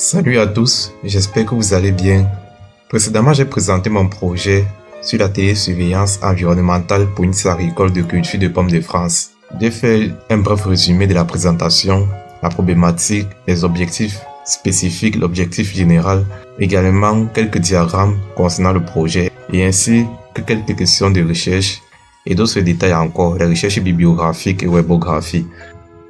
Salut à tous, j'espère que vous allez bien. Précédemment, j'ai présenté mon projet sur la télésurveillance environnementale pour une serre agricole de culture de pommes de France. J'ai fait un bref résumé de la présentation, la problématique, les objectifs spécifiques, l'objectif général, également quelques diagrammes concernant le projet et ainsi que quelques questions de recherche et d'autres détails encore, les recherches bibliographiques et webographies.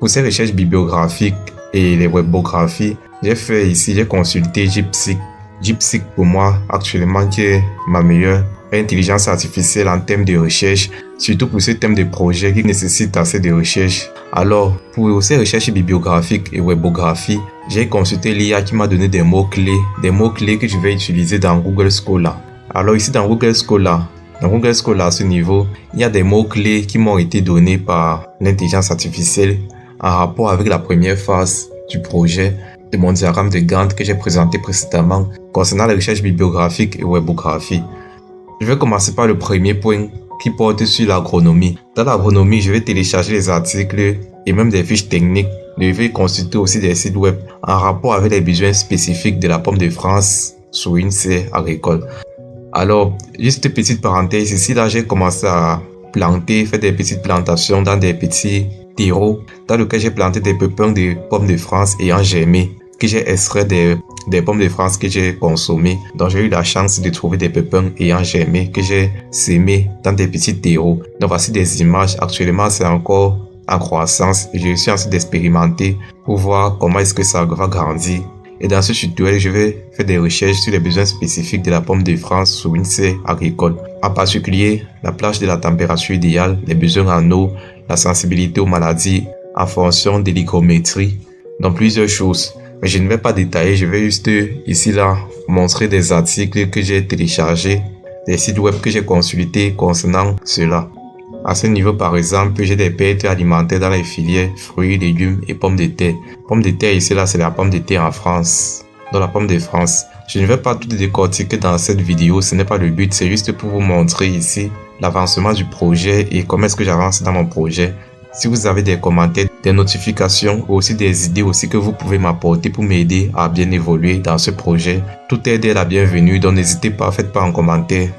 Pour ces recherches bibliographiques et les webographies, j'ai consulté DeepSeek. DeepSeek pour moi actuellement qui est ma meilleure intelligence artificielle en termes de recherche, surtout pour ce thème de projet qui nécessite assez de recherche. Alors, pour ces recherches bibliographiques et webographies, j'ai consulté l'IA qui m'a donné des mots-clés que je vais utiliser dans Google Scholar. Alors ici dans Google Scholar, à ce niveau, il y a des mots-clés qui m'ont été donnés par l'intelligence artificielle en rapport avec la première phase du projet de mon diagramme de Gantt que j'ai présenté précédemment concernant les recherches bibliographiques et webographies. Je vais commencer par le premier point qui porte sur l'agronomie. Dans l'agronomie, je vais télécharger les articles et même des fiches techniques. Je vais consulter aussi des sites web en rapport avec les besoins spécifiques de la pomme de France sur une serre agricole. Alors, juste une petite parenthèse, ici là j'ai commencé à faire des petites plantations dans des petits terreaux dans lequel j'ai planté des pépins de pommes de France ayant germé, que j'ai extrait des pommes de France que j'ai consommées. Donc j'ai eu la chance de trouver des pépins ayant germé que j'ai sémés dans des petits terreaux. Donc voici des images. Actuellement c'est encore en croissance et je suis en train d'expérimenter pour voir comment est-ce que ça va grandir. Et dans ce tutoriel, je vais faire des recherches sur les besoins spécifiques de la pomme de France sur une serre agricole. En particulier, la plage de la température idéale, les besoins en eau, la sensibilité aux maladies en fonction de l'hygrométrie, donc plusieurs choses. Mais je ne vais pas détailler, je vais juste ici là montrer des articles que j'ai téléchargés, des sites web que j'ai consultés concernant cela. À ce niveau, par exemple, j'ai des pertes alimentaires dans les filières fruits, légumes et pommes de terre. Pommes de terre, ici là, c'est la pomme de terre en France. Dans la pomme de France. Je ne vais pas tout décortiquer dans cette vidéo, ce n'est pas le but, c'est juste pour vous montrer ici l'avancement du projet et comment est-ce que j'avance dans mon projet. Si vous avez des commentaires, des notifications ou aussi des idées aussi que vous pouvez m'apporter pour m'aider à bien évoluer dans ce projet, toute aide est la bienvenue, donc n'hésitez pas, faites pas en commentaire.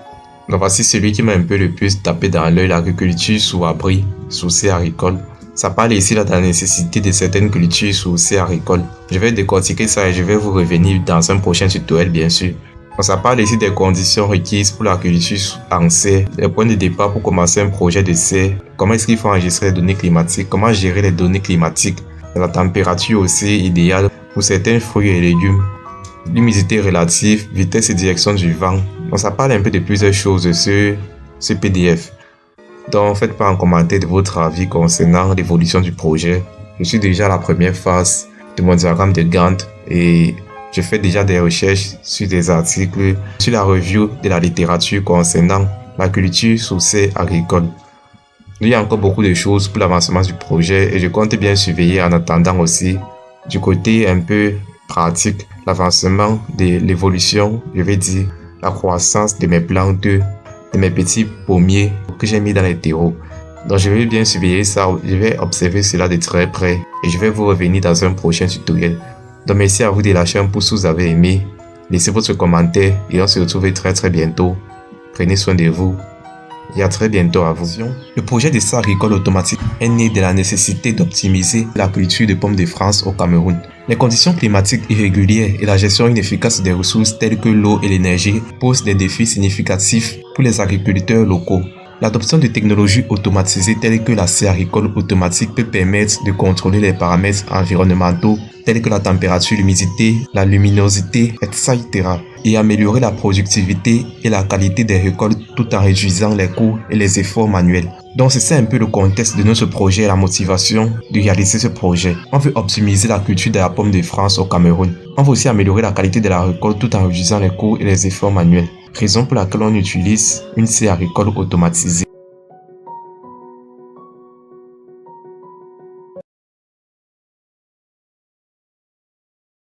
Donc voici celui qui m'a un peu le plus tapé dans l'œil, l'agriculture sous abri, sous serre agricole. Ça parle ici là de la nécessité de certaines cultures sous serre agricole. Je vais décortiquer ça et je vais vous revenir dans un prochain tutoriel bien sûr. Donc ça parle ici des conditions requises pour la culture en serre, les points de départ pour commencer un projet de serre, comment est-ce qu'il faut enregistrer les données climatiques, comment gérer les données climatiques, la température aussi idéale pour certains fruits et légumes, l'humidité relative, vitesse et direction du vent. Donc ça parle un peu de plusieurs choses sur ce PDF. Donc faites pas un commentaire de votre avis concernant l'évolution du projet. Je suis déjà à la première phase de mon diagramme de Gantt et je fais déjà des recherches sur des articles, sur la review de la littérature concernant la culture sous serre agricole. Il y a encore beaucoup de choses pour l'avancement du projet et je compte bien surveiller en attendant aussi du côté un peu pratique l'avancement de l'évolution, je vais dire la croissance de mes plantes, de mes petits pommiers que j'ai mis dans les terreaux. Donc je vais bien surveiller ça, je vais observer cela de très près et je vais vous revenir dans un prochain tutoriel. Donc merci à vous de lâcher un pouce si vous avez aimé, laissez votre commentaire et on se retrouve très bientôt. Prenez soin de vous et à très bientôt à vous. Le projet de serre agricole automatique est né de la nécessité d'optimiser la culture de pommes de France au Cameroun. Les conditions climatiques irrégulières et la gestion inefficace des ressources telles que l'eau et l'énergie posent des défis significatifs pour les agriculteurs locaux. L'adoption de technologies automatisées telles que la serre agricole automatique peut permettre de contrôler les paramètres environnementaux tels que la température, l'humidité, la luminosité, etc. et améliorer la productivité et la qualité des récoltes tout en réduisant les coûts et les efforts manuels. Donc c'est ça un peu le contexte de notre projet et la motivation de réaliser ce projet. On veut optimiser la culture de la pomme de France au Cameroun. On veut aussi améliorer la qualité de la récolte tout en réduisant les coûts et les efforts manuels. Raison pour laquelle on utilise une serre agricole automatisée.